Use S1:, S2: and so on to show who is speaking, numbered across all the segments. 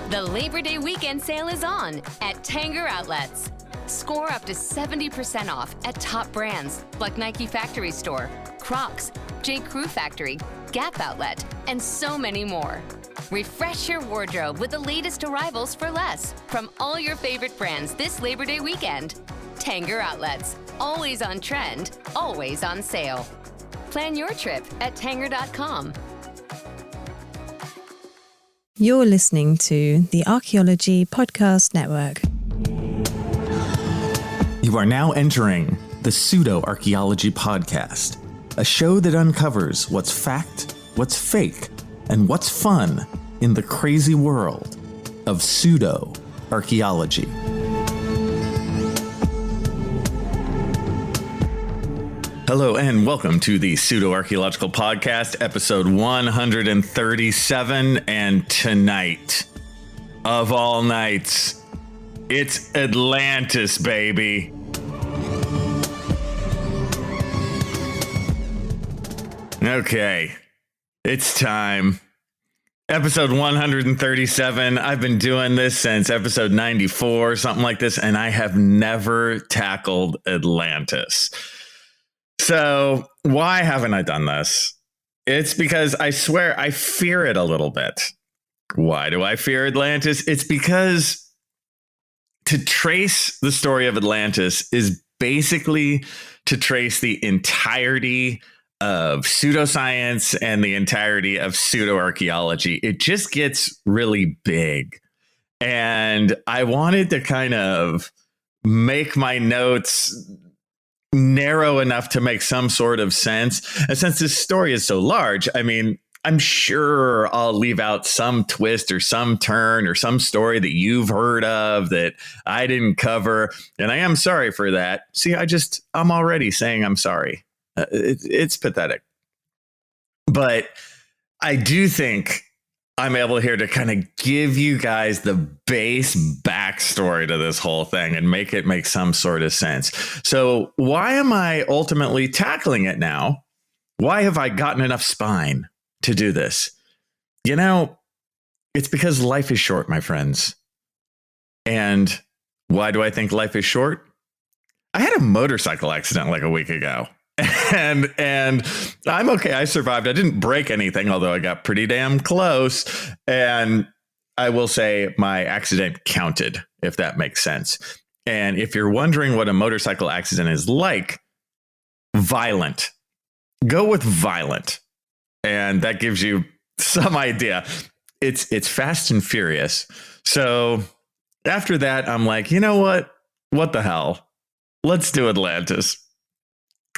S1: The Labor Day weekend sale is on at Tanger Outlets. Score up to 70% off at top brands like Nike Factory Store, Crocs, J. Crew Factory, Gap Outlet, and so many more. Refresh your wardrobe with the latest arrivals for less from all your favorite brands this Labor Day weekend. Tanger Outlets, always on trend, always on sale. Plan your trip at Tanger.com.
S2: You're listening to the Archaeology Podcast Network.
S3: You are now entering the Pseudo-Archaeology Podcast, a show that uncovers what's fact, what's fake, and what's fun in the crazy world of pseudo-archaeology. Hello and welcome to the Pseudo-Archaeological Podcast, episode 137. And tonight, of all nights, it's Atlantis, baby. Okay, it's time. Episode 137. I've been doing this since episode 94, something like this, and I have never tackled Atlantis. So why haven't I done this? It's because I swear I fear it a little bit. Why do I fear Atlantis? It's because to trace the story of Atlantis is basically to trace the entirety of pseudoscience and the entirety of pseudo-archaeology. It just gets really big. And I wanted to kind of make my notes narrow enough to make some sort of sense. And since this story is so large, I mean, I'm sure I'll leave out some twist or some turn or some story that you've heard of that I didn't cover. And I am sorry for that. See, I'm already saying I'm sorry. It's pathetic. But I do think I'm able here to kind of give you guys the base backstory to this whole thing and make it make some sort of sense. So why am I ultimately tackling it now? Why have I gotten enough spine to do this? You know, it's because life is short, my friends. And why do I think life is short? I had a motorcycle accident like a week ago. And I'm okay. I survived. I didn't break anything, although I got pretty damn close. And I will say my accident counted, if that makes sense. And if you're wondering what a motorcycle accident is like, violent. Go with violent. And that gives you some idea. It's fast and furious. So after that, I'm like, you know what? What the hell? Let's do Atlantis.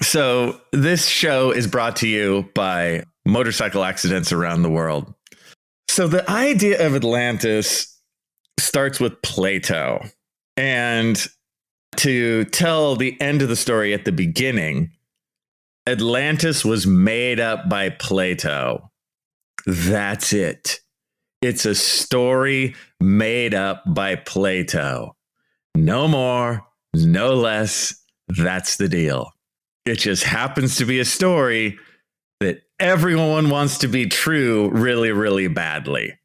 S3: So this show is brought to you by motorcycle accidents around the world. So the idea of Atlantis starts with Plato. And to tell the end of the story at the beginning, Atlantis was made up by Plato. That's it. It's a story made up by Plato. No more, no less. That's the deal. It just happens to be a story that everyone wants to be true really, really badly.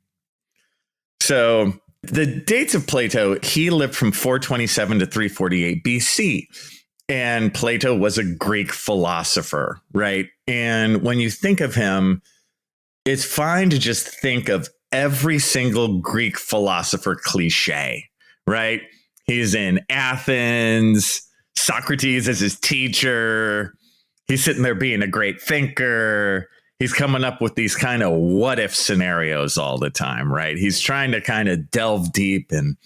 S3: So the dates of Plato, he lived from 427 to 348 BC. And Plato was a Greek philosopher, right? And when you think of him, it's fine to just think of every single Greek philosopher cliche, right? He's in Athens. Socrates is his teacher. He's sitting there being a great thinker. He's coming up with these kind of what if scenarios all the time, right? He's trying to kind of delve deep in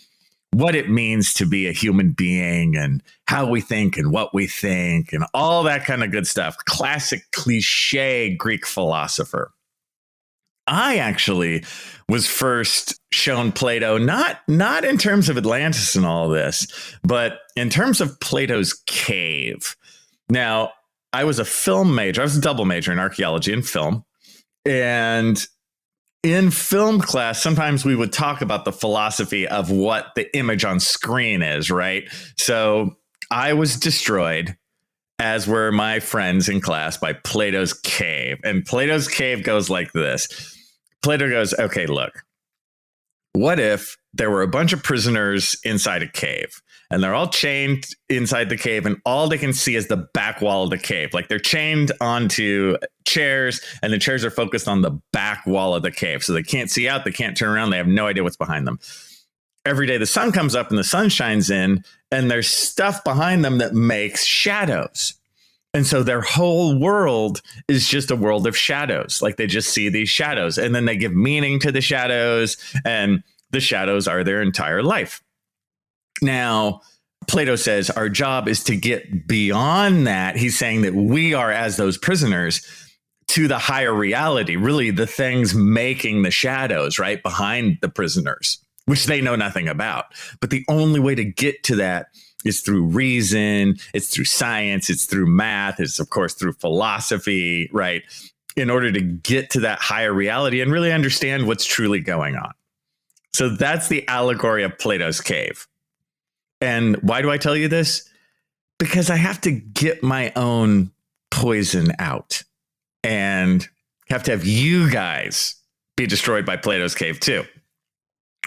S3: what it means to be a human being and how we think and what we think and all that kind of good stuff. Classic cliche Greek philosopher. I actually was first shown Plato, not in terms of Atlantis and all this, but in terms of Plato's cave. Now, I was a film major. I was a double major in archaeology and film. And in film class, sometimes we would talk about the philosophy of what the image on screen is, right? So I was destroyed, as were my friends in class, by Plato's cave. And Plato's cave goes like this. Plato goes, okay, look, what if there were a bunch of prisoners inside a cave and they're all chained inside the cave and all they can see is the back wall of the cave? Like they're chained onto chairs and the chairs are focused on the back wall of the cave. So they can't see out. They can't turn around. They have no idea what's behind them. Every day the sun comes up and the sun shines in and there's stuff behind them that makes shadows. And so their whole world is just a world of shadows. Like they just see these shadows and then they give meaning to the shadows, and the shadows are their entire life. Now, Plato says our job is to get beyond that. He's saying that we are, as those prisoners, to the higher reality, really the things making the shadows right behind the prisoners, which they know nothing about. But the only way to get to that is through reason, it's through science, it's through math, it's of course through philosophy, right? In order to get to that higher reality and really understand what's truly going on. So that's the allegory of Plato's cave. And why do I tell you this? Because I have to get my own poison out and have to have you guys be destroyed by Plato's cave too.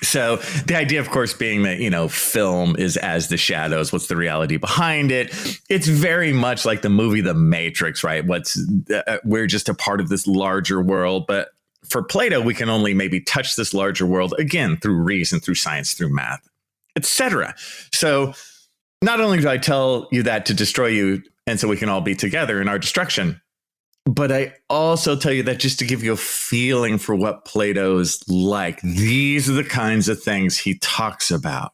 S3: So the idea, of course, being that, film is as the shadows. What's the reality behind it? It's very much like the movie The Matrix, right? We're just a part of this larger world. But for Plato, we can only maybe touch this larger world, again, through reason, through science, through math, etc. So not only do I tell you that to destroy you and so we can all be together in our destruction, but I also tell you that just to give you a feeling for what Plato's like. These are the kinds of things he talks about.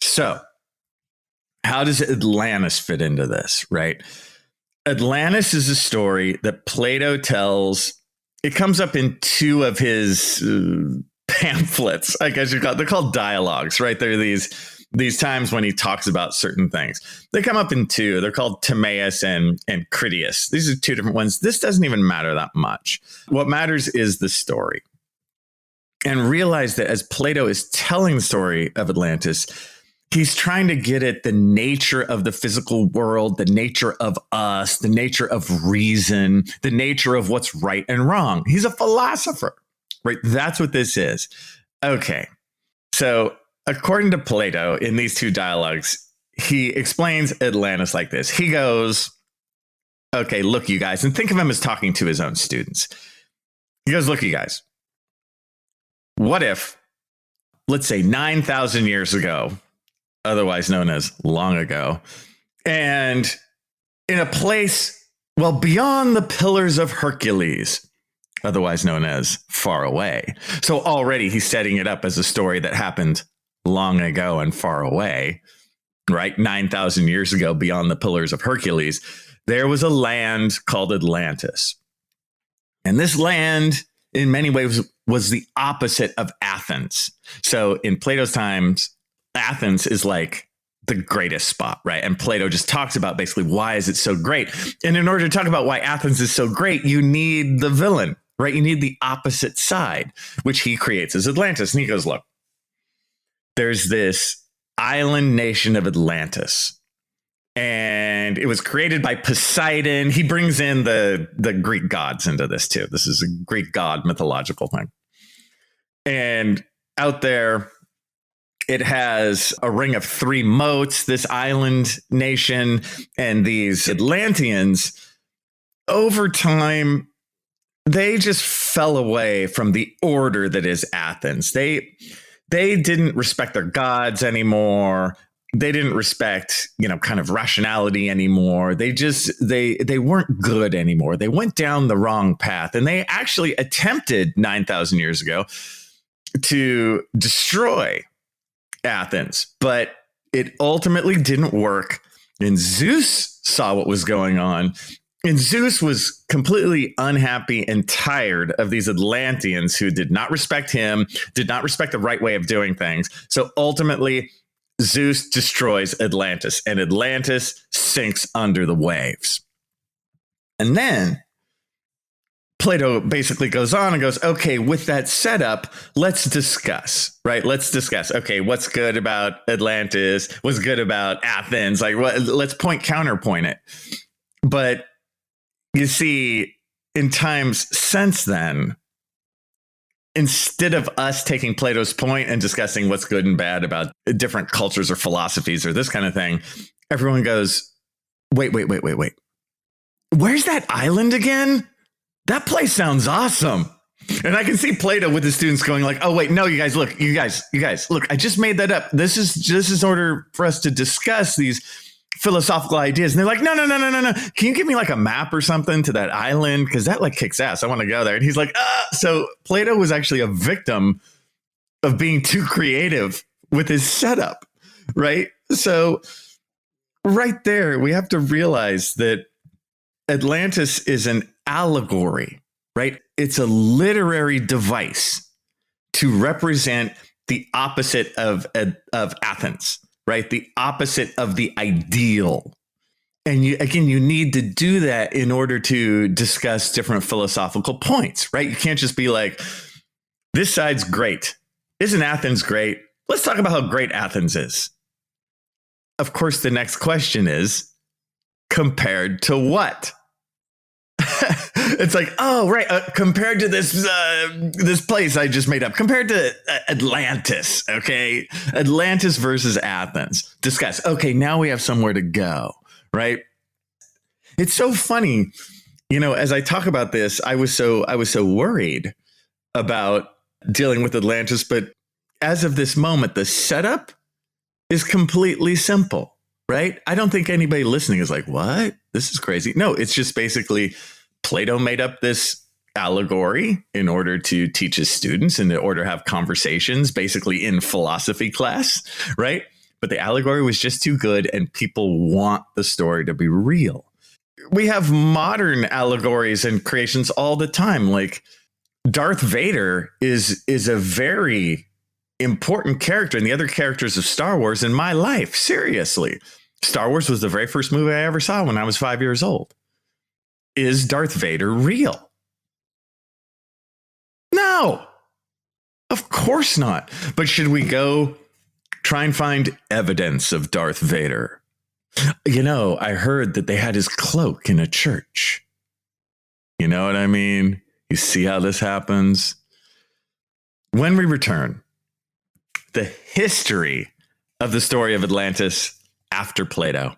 S3: So how does Atlantis fit into this, right? Atlantis is a story that Plato tells. It comes up in two of his pamphlets, I guess you call it. They're called dialogues, right? They're these times when he talks about certain things. They come up in two. They're called Timaeus and Critias. These are two different ones. This doesn't even matter that much. What matters is the story. And realize that as Plato is telling the story of Atlantis, he's trying to get at the nature of the physical world, the nature of us, the nature of reason, the nature of what's right and wrong. He's a philosopher, right? That's what this is. Okay. So according to Plato, in these two dialogues, he explains Atlantis like this. He goes, okay, look, you guys, and think of him as talking to his own students. He goes, look, you guys, what if, let's say 9,000 years ago, otherwise known as long ago, and in a place, well, beyond the Pillars of Hercules, otherwise known as far away. So already he's setting it up as a story that happened long ago and far away, right? 9,000 years ago, beyond the Pillars of Hercules, there was a land called Atlantis. And this land, in many ways, was the opposite of Athens. So in Plato's times, Athens is like the greatest spot, right? And Plato just talks about basically why is it so great? And in order to talk about why Athens is so great, you need the villain, right? You need the opposite side, which he creates as Atlantis. And he goes, look, there's this island nation of Atlantis, and it was created by Poseidon. He brings in the Greek gods into this too. This is a Greek god mythological thing. And out there, it has a ring of three moats, this island nation, and these Atlanteans, over time, they just fell away from the order that is Athens. They didn't respect their gods anymore. They didn't respect, kind of rationality anymore. They weren't good anymore. They went down the wrong path. And they actually attempted 9,000 years ago to destroy Athens, but it ultimately didn't work. And Zeus saw what was going on. And Zeus was completely unhappy and tired of these Atlanteans who did not respect him, did not respect the right way of doing things. So ultimately, Zeus destroys Atlantis, and Atlantis sinks under the waves. And then Plato basically goes on and goes, okay, with that setup, let's discuss, right? Let's discuss, okay, what's good about Atlantis? What's good about Athens? Let's counterpoint it. But you see, in times since then, instead of us taking Plato's point and discussing what's good and bad about different cultures or philosophies or this kind of thing, everyone goes, wait. Where's that island again? That place sounds awesome. And I can see Plato with the students going like, oh, wait, no, you guys, look, I just made that up. This is in order for us to discuss these philosophical ideas. And they're like, no. Can you give me like a map or something to that island? Because that like kicks ass. I want to go there. And he's like, so Plato was actually a victim of being too creative with his setup, right? So right there, we have to realize that Atlantis is an allegory, right? It's a literary device to represent the opposite of Athens, right? The opposite of the ideal. And you need to do that in order to discuss different philosophical points, right? You can't just be like, this side's great. Isn't Athens great? Let's talk about how great Athens is. Of course, the next question is, compared to what? It's like, oh, right. Compared to this place I just made up, compared to Atlantis. OK, Atlantis versus Athens. Discuss. OK, now we have somewhere to go. Right. It's so funny. As I talk about this, I was so worried about dealing with Atlantis. But as of this moment, the setup is completely simple. Right. I don't think anybody listening is like, what? This is crazy. No, it's just basically Plato made up this allegory in order to teach his students and in order to have conversations basically in philosophy class. Right. But the allegory was just too good and people want the story to be real. We have modern allegories and creations all the time. Like Darth Vader is a very important character in the other characters of Star Wars in my life. Seriously. Star Wars was the very first movie I ever saw when I was 5 years old. Is Darth Vader real? No, of course not. But should we go try and find evidence of Darth Vader? I heard that they had his cloak in a church. You know what I mean? You see how this happens? When we return, the history of the story of Atlantis after Plato.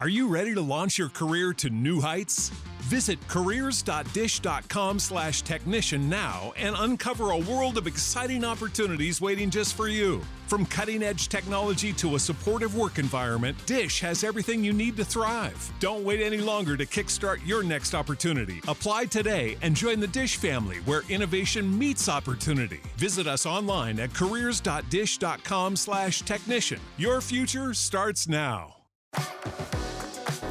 S4: Are you ready to launch your career to new heights? Visit careers.dish.com/technician now and uncover a world of exciting opportunities waiting just for you. From cutting-edge technology to a supportive work environment, Dish has everything you need to thrive. Don't wait any longer to kickstart your next opportunity. Apply today and join the Dish family where innovation meets opportunity. Visit us online at careers.dish.com/technician. Your future starts now.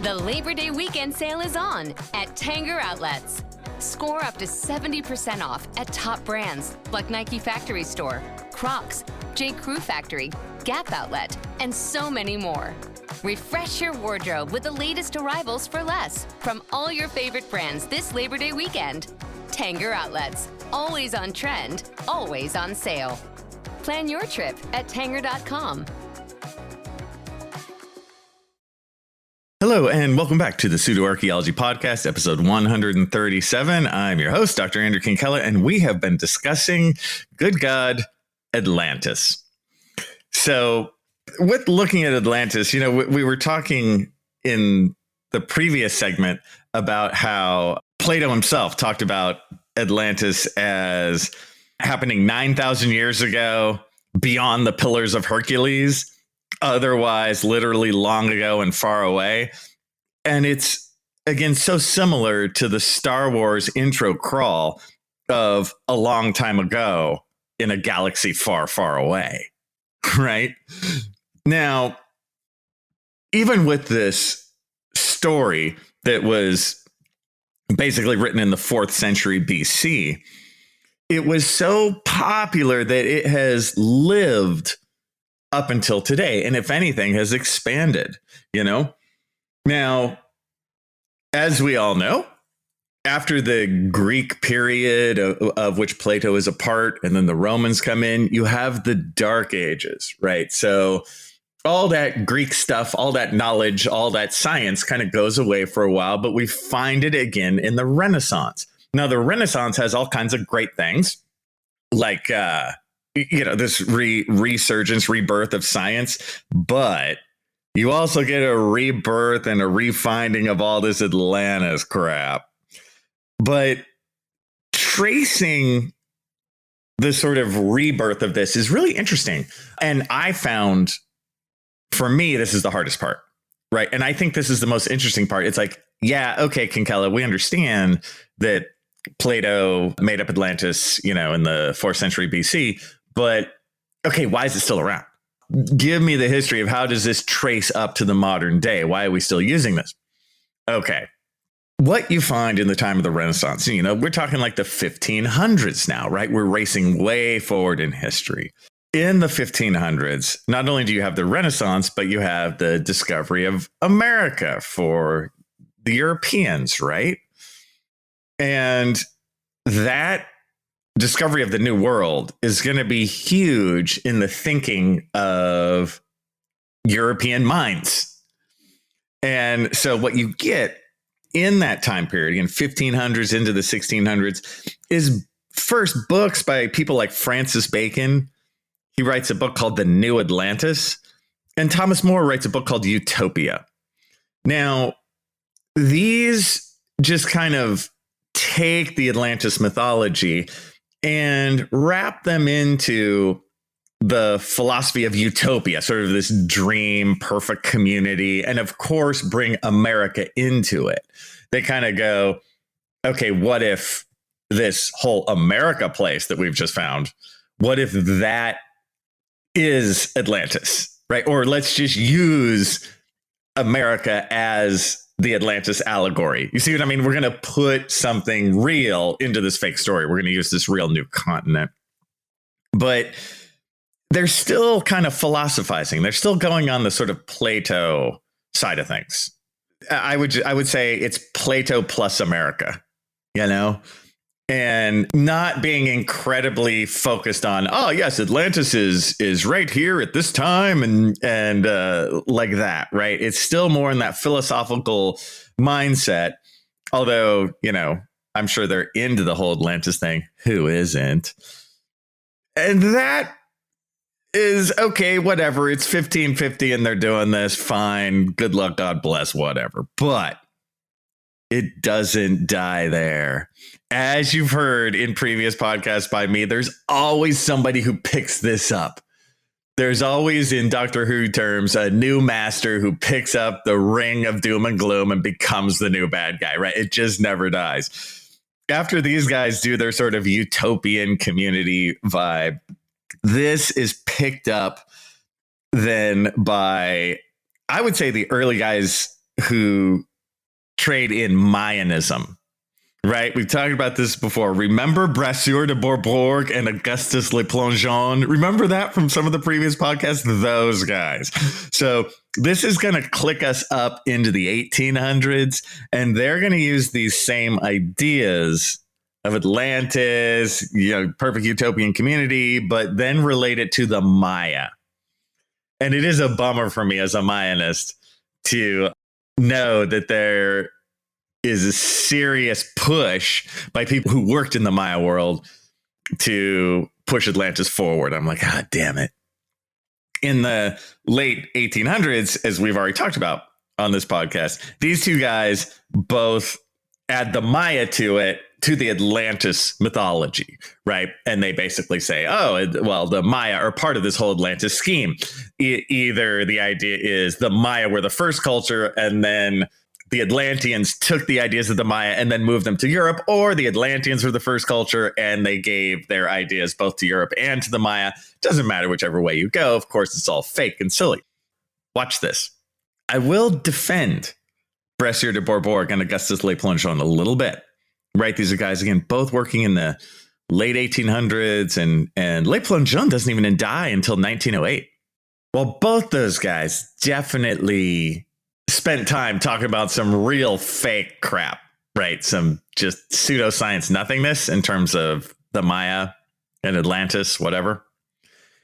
S1: The Labor Day weekend sale is on at Tanger Outlets. Score up to 70% off at top brands like Nike Factory Store, Crocs, J. Crew Factory, Gap Outlet, and so many more. Refresh your wardrobe with the latest arrivals for less from all your favorite brands this Labor Day weekend. Tanger Outlets, always on trend, always on sale. Plan your trip at Tanger.com.
S3: Hello, and welcome back to the Pseudo-Archaeology Podcast, episode 137. I'm your host, Dr. Andrew King Keller, and we have been discussing, good God, Atlantis. So with looking at Atlantis, we were talking in the previous segment about how Plato himself talked about Atlantis as happening 9,000 years ago beyond the Pillars of Hercules. Otherwise, literally long ago and far away. And it's, again, so similar to the Star Wars intro crawl of a long time ago in a galaxy far, far away. Right? Now, even with this story that was basically written in the 4th century BC, it was so popular that it has lived up until today, and if anything, has expanded, Now, as we all know, after the Greek period of which Plato is a part, and then the Romans come in, you have the Dark Ages, right? So all that Greek stuff, all that knowledge, all that science kind of goes away for a while, but we find it again in the Renaissance. Now, the Renaissance has all kinds of great things. like, this resurgence, rebirth of science, but you also get a rebirth and a refinding of all this Atlantis crap. But tracing the sort of rebirth of this is really interesting. And I found, for me, this is the hardest part, right? And I think this is the most interesting part. It's like, yeah, okay, Kinkella, we understand that Plato made up Atlantis, in the 4th century BC, but okay, why is it still around? Give me the history of how does this trace up to the modern day? Why are we still using this? Okay. What you find in the time of the Renaissance, we're talking like the 1500s now, right? We're racing way forward in history. In the 1500s, not only do you have the Renaissance, but you have the discovery of America for the Europeans, right? And that discovery of the New World is going to be huge in the thinking of European minds. And so what you get in that time period, in 1500s into the 1600s, is first books by people like Francis Bacon. He writes a book called The New Atlantis, and Thomas More writes a book called Utopia. Now, these just kind of take the Atlantis mythology and wrap them into the philosophy of utopia, sort of this dream, perfect community, and of course, bring America into it. They kind of go, okay, what if this whole America place that we've just found, what if that is Atlantis, right? Or let's just use America as the Atlantis allegory. You see what I mean? We're going to put something real into this fake story. We're going to use this real new continent. But they're still kind of philosophizing. They're still going on the sort of Plato side of things. I would say it's Plato plus America, and not being incredibly focused on, oh yes, Atlantis is right here at this time and like that, right? It's still more in that philosophical mindset. Although, I'm sure they're into the whole Atlantis thing. Who isn't? And that is okay, whatever. It's 1550 and they're doing this. Fine. Good luck. God bless, whatever. But it doesn't die there. As you've heard in previous podcasts by me, there's always somebody who picks this up. There's always, in Doctor Who terms, a new master who picks up the ring of doom and gloom and becomes the new bad guy, right? It just never dies. After these guys do their sort of utopian community vibe, this is picked up then by, I would say, the early guys who trade in Mayanism, right? We've talked about this before. Remember Brasseur de Bourbourg and Augustus Le Plongeon? Remember that from some of the previous podcasts? Those guys. So this is going to click us up into the 1800s, and they're going to use these same ideas of Atlantis, perfect utopian community, but then relate it to the Maya. And it is a bummer for me as a Mayanist to know that there is a serious push by people who worked in the Maya world to push Atlantis forward. I'm like, God damn it. In the late 1800s, as we've already talked about on this podcast, these two guys both add the Maya to it, to the Atlantis mythology, right? And they basically say, oh, well, the Maya are part of this whole Atlantis scheme. Either the idea is the Maya were the first culture, and then the Atlanteans took the ideas of the Maya and then moved them to Europe, or the Atlanteans were the first culture and they gave their ideas both to Europe and to the Maya. Doesn't matter whichever way you go. Of course, it's all fake and silly. Watch this. I will defend Brasseur de Bourbourg and Augustus Le Plongeon a little bit. Right, these are guys, again, both working in the late 1800s, and Le Plongeon doesn't even die until 1908. Well, both those guys definitely spent time talking about some real fake crap, right? Some just pseudoscience nothingness in terms of the Maya and Atlantis, whatever.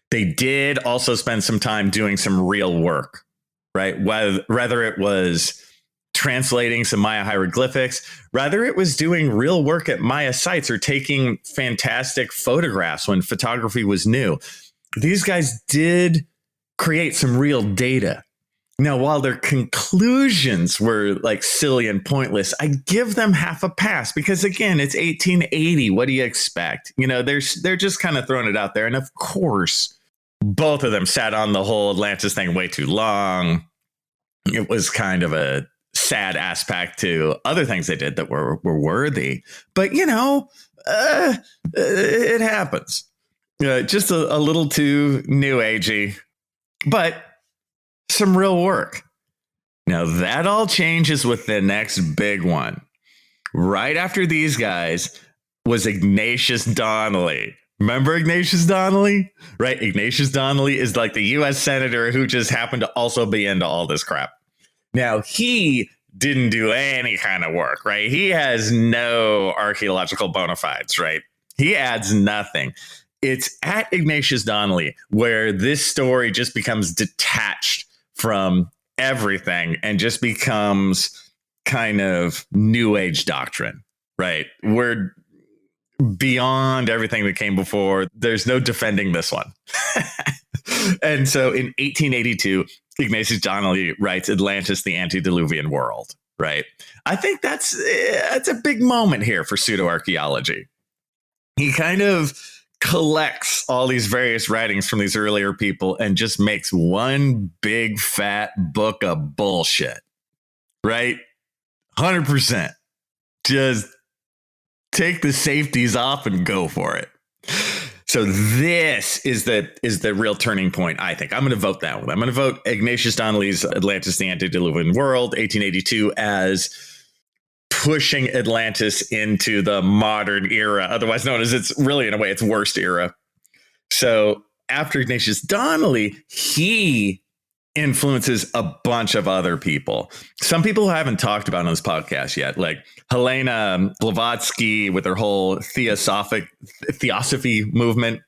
S3: They did also spend some time doing some real work, right? Whether it was translating some Maya hieroglyphics. Rather, it was doing real work at Maya sites or taking fantastic photographs when photography was new. These guys did create some real data. Now, while their conclusions were like silly and pointless, I give them half a pass because, again, it's 1880. What do you expect? You know, they're just kind of throwing it out there. And of course, both of them sat on the whole Atlantis thing way too long. It was kind of a sad aspect to other things they did that were worthy. But, you know, it happens. Just a little too new agey, but some real work. Now, that all changes with the next big one. Right after these guys was Ignatius Donnelly. Remember Ignatius Donnelly? Right? Ignatius Donnelly is like the U.S. senator who just happened to also be into all this crap. Now, he didn't do any kind of work, right? He has no archaeological bona fides, right? He adds nothing. It's at Ignatius Donnelly where this story just becomes detached from everything and just becomes kind of new age doctrine, right? We're beyond everything that came before. There's no defending this one. And so in 1882, Ignatius Donnelly writes Atlantis, the Antediluvian World, right? I think that's a big moment here for pseudo-archaeology. He kind of collects all these various writings from these earlier people and just makes one big fat book of bullshit, right? 100%. Just take the safeties off and go for it. So this is the real turning point, I think. I'm going to vote that one. I'm going to vote Ignatius Donnelly's Atlantis, the Antediluvian World, 1882, as pushing Atlantis into the modern era, otherwise known as its really, in a way, its worst era. So after Ignatius Donnelly, he influences a bunch of other people. Some people who I haven't talked about on this podcast yet, like Helena Blavatsky with her whole theosophy movement.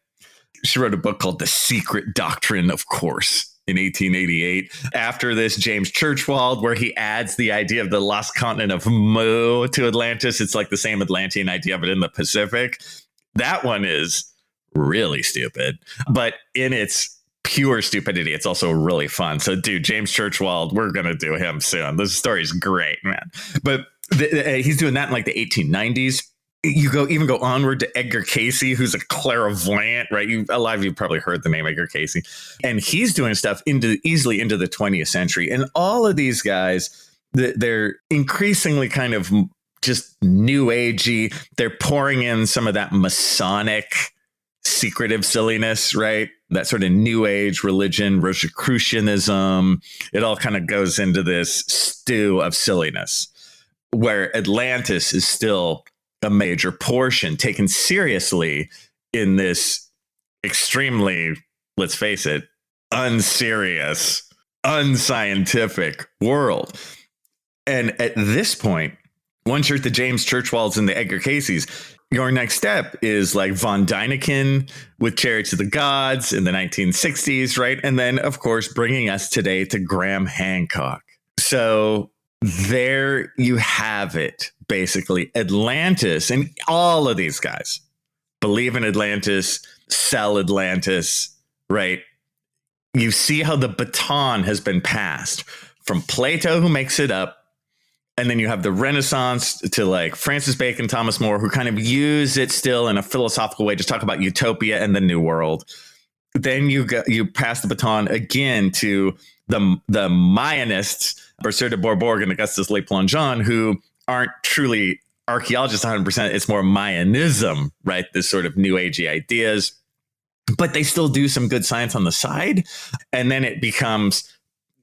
S3: She wrote a book called The Secret Doctrine, of course, in 1888. After this, James Churchwald, where he adds the idea of the lost continent of Mu to Atlantis. It's like the same Atlantean idea, but in the Pacific. That one is really stupid, but in its pure stupidity, it's also really fun. So, dude, James Churchwald, we're going to do him soon. This story's great, man. But he's doing that in like the 1890s. You even go onward to Edgar Cayce, who's a clairvoyant, right? A lot of you probably heard the name Edgar Cayce. And he's doing stuff easily into the 20th century. And all of these guys, they're increasingly kind of just new agey. They're pouring in some of that Masonic secretive silliness, right? That sort of new age religion, Rosicrucianism. It all kind of goes into this stew of silliness where Atlantis is still a major portion taken seriously in this extremely, let's face it, unserious, unscientific world. And at this point, once you're at the James Churchwalds and the Edgar Cayces, your next step is like von Däniken with Chariots of the Gods in the 1960s, right? And then, of course, bringing us today to Graham Hancock. So there you have it, basically. Atlantis, and all of these guys believe in Atlantis, sell Atlantis, right? You see how the baton has been passed from Plato, who makes it up. And then you have the Renaissance to like Francis Bacon, Thomas More, who kind of use it still in a philosophical way to talk about utopia and the new world. Then you pass the baton again to the Mayanists, Bercer de Bourbourg and Augustus Le Plongeon, who aren't truly archaeologists 100%. It's more Mayanism, right? This sort of new agey ideas, but they still do some good science on the side. And then it becomes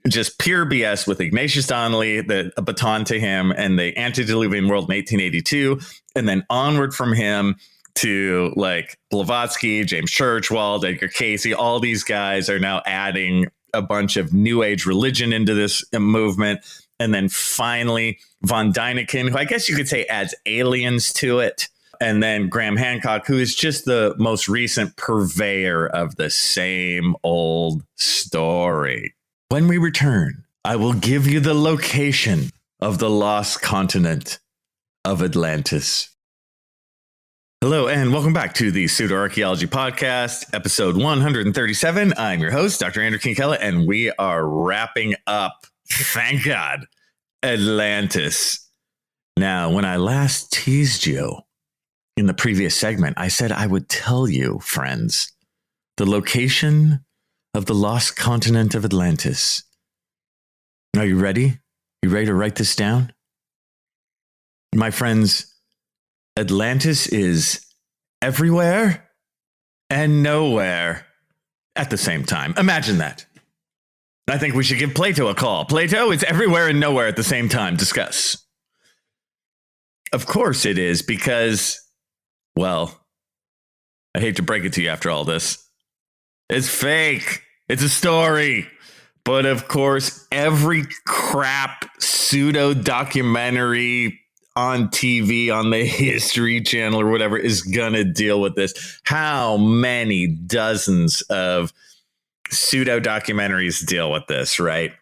S3: just pure BS with Ignatius Donnelly, a baton to him, and the Antediluvian World in 1882, and then onward from him to like Blavatsky, James Churchwald, Edgar Cayce. All these guys are now adding a bunch of new age religion into this movement. And then finally, von Däniken, who I guess you could say adds aliens to it. And then Graham Hancock, who is just the most recent purveyor of the same old story. When we return, I will give you the location of the lost continent of Atlantis. Hello, and welcome back to the Pseudo-Archaeology Podcast, episode 137. I'm your host, Dr. Andrew Kinkella, and we are wrapping up, thank God, Atlantis. Now, when I last teased you in the previous segment, I said I would tell you, friends, the location of the lost continent of Atlantis. Are you ready? You ready to write this down? My friends, Atlantis is everywhere and nowhere at the same time. Imagine that. I think we should give Plato a call. Plato, it's everywhere and nowhere at the same time. Discuss. Of course it is, because, well, I hate to break it to you after all this. It's fake. It's a story. But of course, every crap pseudo documentary on TV, on the History Channel or whatever, is going to deal with this. How many dozens of pseudo documentaries deal with this, right?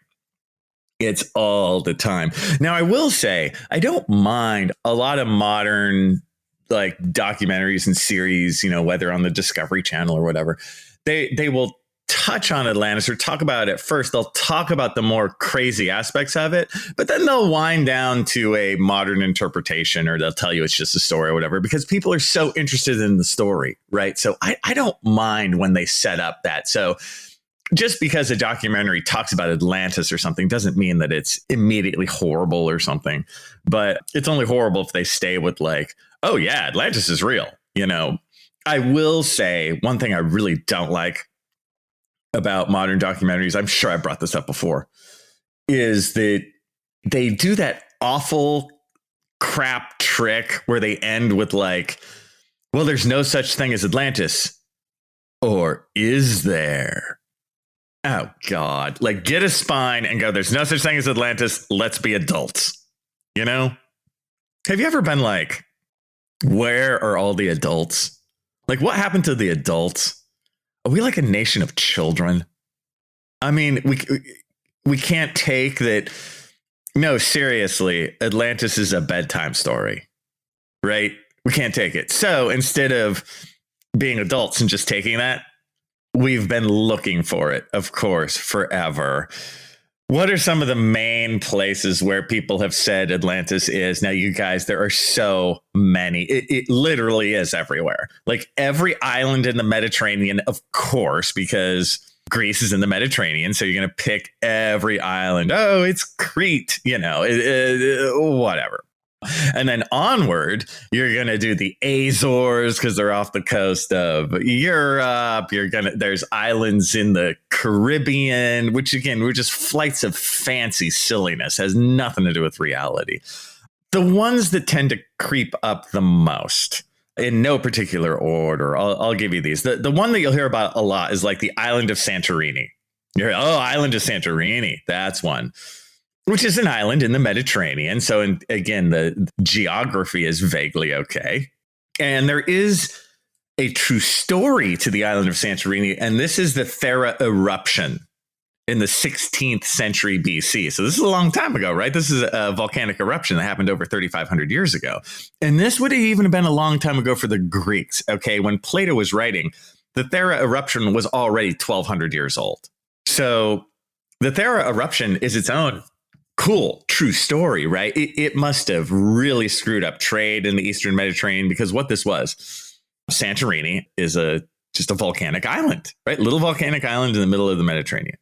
S3: It's all the time. Now, I will say, I don't mind a lot of modern like documentaries and series, you know, whether on the Discovery Channel or whatever. They will touch on Atlantis or talk about it at first. They'll talk about the more crazy aspects of it, but then they'll wind down to a modern interpretation, or they'll tell you it's just a story or whatever, because people are so interested in the story, right? So I don't mind when they set up that. So just because a documentary talks about Atlantis or something doesn't mean that it's immediately horrible or something, but it's only horrible if they stay with like, oh yeah, Atlantis is real. You know, I will say one thing I really don't like about modern documentaries, I'm sure I brought this up before, is that they do that awful crap trick where they end with like, well, there's no such thing as Atlantis. Or is there? Oh, God. Like, get a spine and go, there's no such thing as Atlantis. Let's be adults. You know? Have you ever been like, where are all the adults? Like, what happened to the adults? Are we like a nation of children? I mean, we can't take that. No, seriously, Atlantis is a bedtime story, right? We can't take it. So instead of being adults and just taking that, we've been looking for it, of course, forever. What are some of the main places where people have said Atlantis is? Now, you guys, there are so many. It literally is everywhere. Like every island in the Mediterranean, of course, because Greece is in the Mediterranean. So you're going to pick every island. Oh, it's Crete, you know, whatever. And then onward, you're going to do the Azores because they're off the coast of Europe. There's islands in the Caribbean, which again, were just flights of fancy silliness, has nothing to do with reality. The ones that tend to creep up the most, in no particular order, I'll give you these. The one that you'll hear about a lot is like the island of Santorini. Island of Santorini. That's one. Which is an island in the Mediterranean. So, again, the geography is vaguely okay. And there is a true story to the island of Santorini, and this is the Thera eruption in the 16th century BC. So this is a long time ago, right? This is a volcanic eruption that happened over 3,500 years ago. And this would have even been a long time ago for the Greeks, okay? When Plato was writing, the Thera eruption was already 1,200 years old. So the Thera eruption is its own cool, true story, right? It must have really screwed up trade in the Eastern Mediterranean, because what this was, Santorini is just a volcanic island, right? Little volcanic island in the middle of the Mediterranean.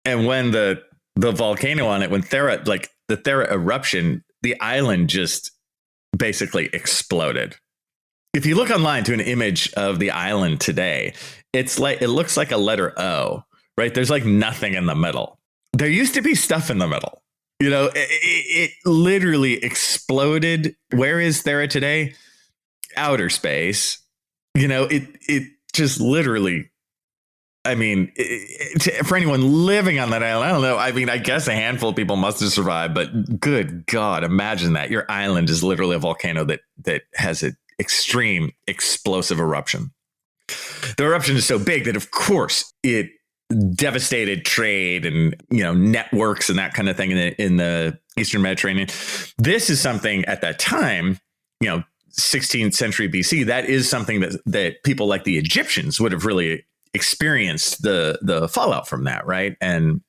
S3: And when the volcano on it, when the Thera eruption, the island just basically exploded. If you look online to an image of the island today, it looks like a letter O, right? There's like nothing in the middle. There used to be stuff in the middle. You know, it literally exploded. Where is Thera today? Outer space. You know, it just literally, I mean, for anyone living on that island, I don't know. I mean, I guess a handful of people must have survived, but good God, imagine that. Your island is literally a volcano that has an extreme explosive eruption. The eruption is so big that, of course, it devastated trade and, networks and that kind of thing in the Eastern Mediterranean. This is something at that time, 16th century BC, that is something that people like the Egyptians would have really experienced the fallout from that, right? And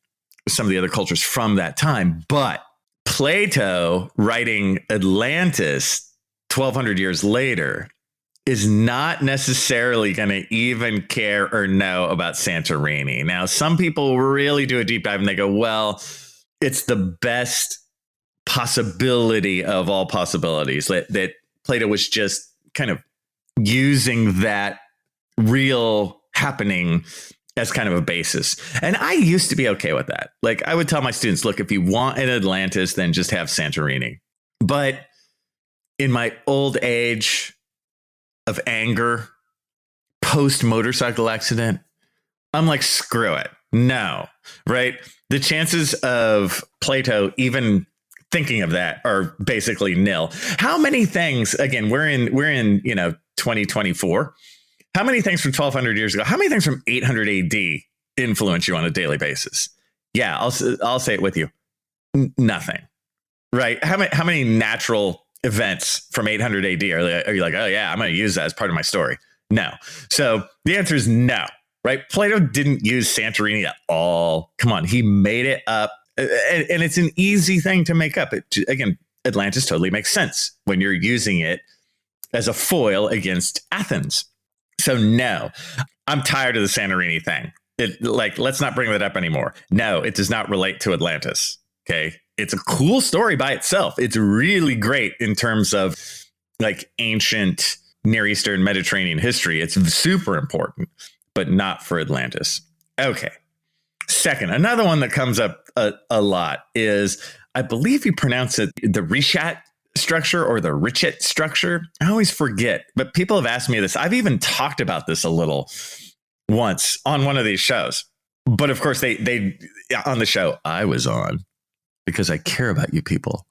S3: some of the other cultures from that time. But Plato writing Atlantis 1200 years later is not necessarily going to even care or know about Santorini. Now, some people really do a deep dive and they go, well, it's the best possibility of all possibilities, that Plato was just kind of using that real happening as kind of a basis. And I used to be okay with that. Like, I would tell my students, look, if you want an Atlantis, then just have Santorini. But in my old age of anger, post motorcycle accident, I'm like, screw it. No, right? The chances of Plato even thinking of that are basically nil. How many things, again, we're in 2024. How many things from 1200 years ago, how many things from 800 AD influence you on a daily basis? Yeah, I'll say it with you. Nothing, right? How many natural events from 800 AD are you like, oh yeah, I'm going to use that as part of my story? No. So the answer is no, right? Plato didn't use Santorini at all. Come on, he made it up. And it's an easy thing to make up. Again, Atlantis totally makes sense when you're using it as a foil against Athens. So no, I'm tired of the Santorini thing. Let's not bring that up anymore. No, it does not relate to Atlantis. Okay. It's a cool story by itself. It's really great in terms of like ancient Near Eastern Mediterranean history. It's super important, but not for Atlantis. Okay. Second, another one that comes up a lot is, I believe you pronounce it the Richat structure or the Richet structure. I always forget, but people have asked me this. I've even talked about this a little once on one of these shows. But of course, they on the show I was on, because I care about you people,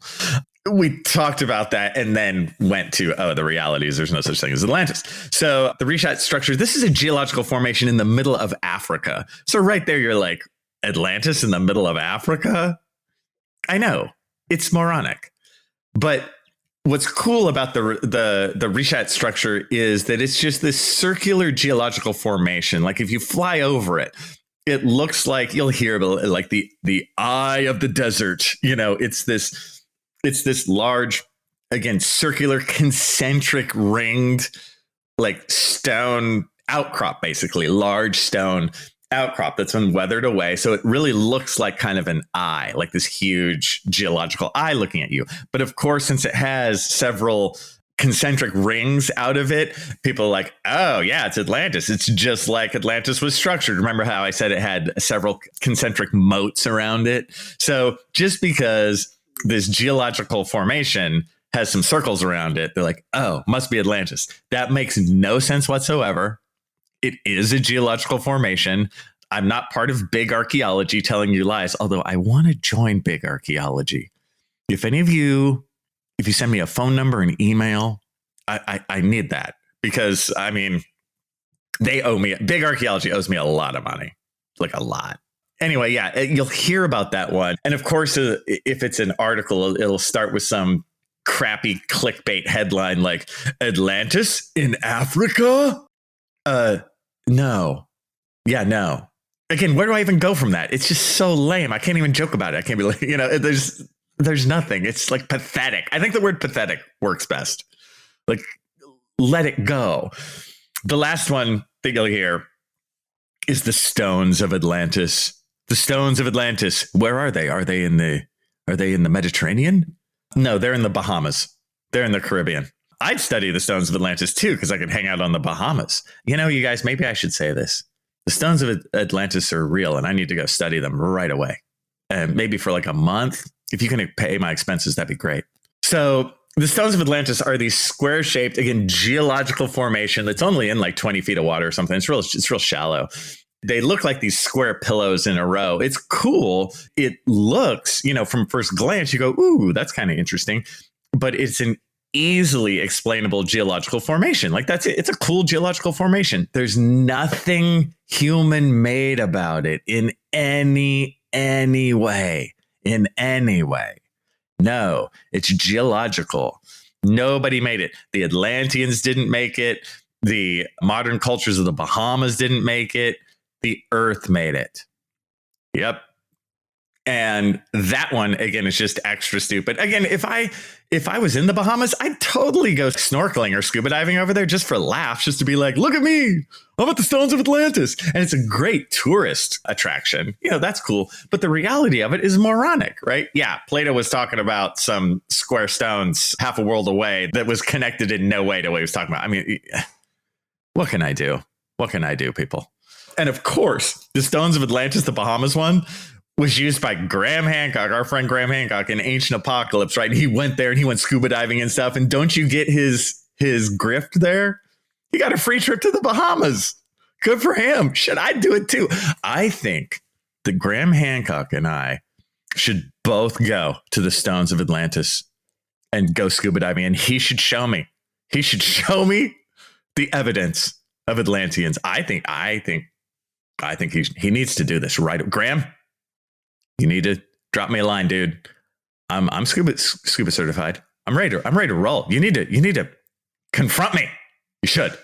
S3: we talked about that and then went to, the reality is there's no such thing as Atlantis. So the Richat structure, this is a geological formation in the middle of Africa. So right there, you're like, Atlantis in the middle of Africa? I know, it's moronic. But what's cool about the Richat structure is that it's just this circular geological formation. Like if you fly over it, it looks like, you'll hear about like the eye of the desert. It's this large, again, circular, concentric, ringed, like stone outcrop, basically large stone outcrop that's been weathered away. So it really looks like kind of an eye, like this huge geological eye looking at you. But of course, since it has several concentric rings out of it, people are like, oh yeah, it's Atlantis. It's just like Atlantis was structured. Remember how I said it had several concentric moats around it? So just because this geological formation has some circles around it, they're like, oh, must be Atlantis. That makes no sense whatsoever. It is a geological formation. I'm not part of big archaeology telling you lies, although I want to join big archaeology. If any of you, if you send me a phone number and email, I need that, because I mean, they owe me, big archaeology owes me a lot of money, like a lot. Anyway, yeah, you'll hear about that one. And of course, if it's an article, it'll start with some crappy clickbait headline like Atlantis in Africa. No. Yeah, no. Again, where do I even go from that? It's just so lame. I can't even joke about it. I can't be like, there's nothing. It's like pathetic. I think the word pathetic works best. Like, let it go. The last one that you'll hear is the stones of Atlantis. The stones of Atlantis. Where are they? Are they in the Mediterranean? No, they're in the Bahamas. They're in the Caribbean. I'd study the stones of Atlantis too, because I could hang out on the Bahamas. You guys, maybe I should say this. The stones of Atlantis are real, and I need to go study them right away. And maybe for like a month. If you can pay my expenses, that'd be great. So the stones of Atlantis are these square-shaped, again, geological formation that's only in like 20 feet of water or something. It's real shallow. They look like these square pillows in a row. It's cool. It looks, from first glance, you go, ooh, that's kind of interesting. But it's an easily explainable geological formation. Like that's it. It's a cool geological formation. There's nothing human made about it in any way. In any way. No, it's geological. Nobody made it. The Atlanteans didn't make it. The modern cultures of the Bahamas didn't make it. The Earth made it. Yep. And that one, again, is just extra stupid. Again, if I was in the Bahamas, I'd totally go snorkeling or scuba diving over there just for laughs, just to be like, look at me, I'm at the Stones of Atlantis. And it's a great tourist attraction. You know, that's cool. But the reality of it is moronic, right? Yeah, Plato was talking about some square stones half a world away that was connected in no way to what he was talking about. I mean, what can I do? What can I do, people? And of course, the Stones of Atlantis, the Bahamas one, was used by Graham Hancock, our friend Graham Hancock, in Ancient Apocalypse, right? He went there and he went scuba diving and stuff. And don't you get his grift there? He got a free trip to the Bahamas. Good for him. Should I do it too? I think that Graham Hancock and I should both go to the Stones of Atlantis and go scuba diving. And he should show me. He should show me the evidence of Atlanteans. I think he needs to do this, right? Graham, you need to drop me a line, dude. I'm scuba certified. I'm ready to roll. You need to confront me. You should.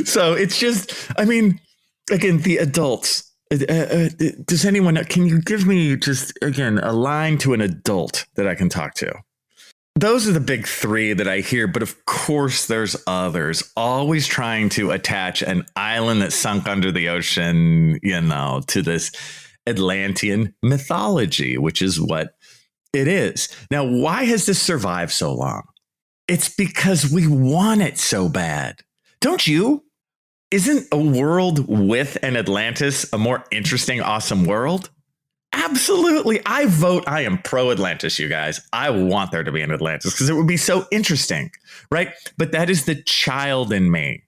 S3: So it's just, I mean, again, the adults. Does anyone know? Can you give me just, again, a line to an adult that I can talk to? Those are the big three that I hear, but of course there's others, always trying to attach an island that sunk under the ocean, you know, to this Atlantean mythology, which is what it is. Now, why has this survived so long? It's because we want it so bad. Don't you? Isn't a world with an Atlantis a more interesting, awesome world? Absolutely. I am pro-Atlantis, you guys. I want there to be an Atlantis because it would be so interesting, right? But that is the child in me.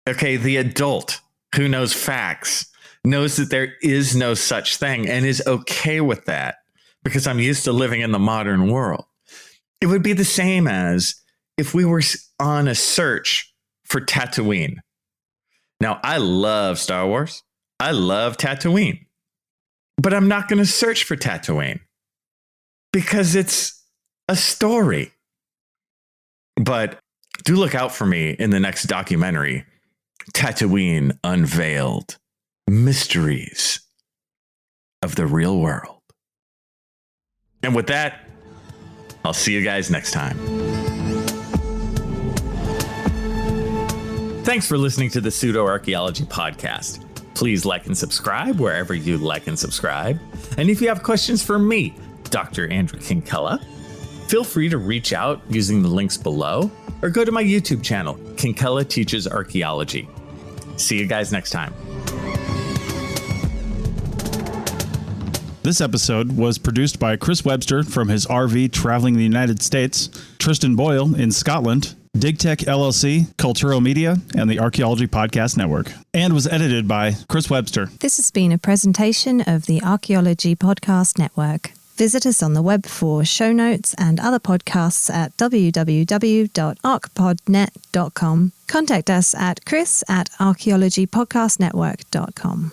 S3: Okay, the adult who knows facts, knows that there is no such thing and is okay with that because I'm used to living in the modern world. It would be the same as if we were on a search for Tatooine. Now, I love Star Wars. I love Tatooine. But I'm not going to search for Tatooine because it's a story. But do look out for me in the next documentary, Tatooine Unveiled, Mysteries of the Real World. And with that, I'll see you guys next time. Thanks for listening to the Pseudo Archaeology Podcast. Please like and subscribe wherever you like and subscribe. And if you have questions for me, Dr. Andrew Kinkella, feel free to reach out using the links below or go to my YouTube channel, Kinkella Teaches Archaeology. See you guys next time.
S5: This episode was produced by Chris Webster from his RV traveling the United States, Tristan Boyle in Scotland, DigTech LLC, Culturo Media, and the Archaeology Podcast Network, and was edited by Chris Webster.
S2: This has been a presentation of the Archaeology Podcast Network. Visit us on the web for show notes and other podcasts at www.archpodnet.com. Contact us at chris@archaeologypodcastnetwork.com.